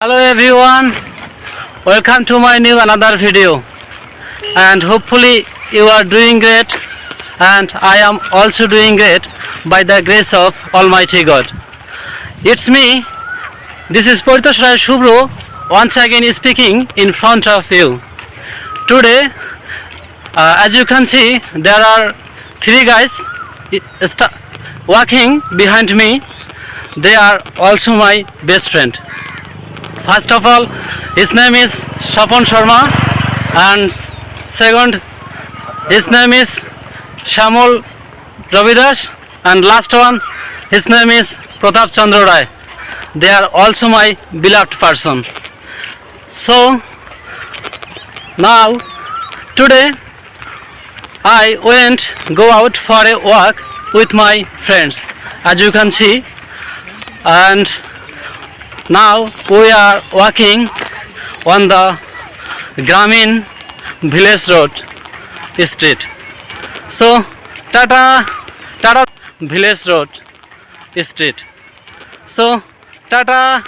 Hello everyone, welcome to my new another video, and hopefully you are doing great and I am also doing great by the grace of Almighty God. It's me, this is Paritosh Rai Shubro once again speaking in front of you. Today, as you can see, there are three guys walking behind me. They are also my best friend. First of all, his name is Shapan Sharma, and second, his name is Shamol Ravidas, and last one, his name is Pratap Chandra Rai. They are also my beloved person. So now today I go out for a walk with my friends, as you can see, and now we are walking on the Gramin Village Road street. So Tata Village Road street. So Tata.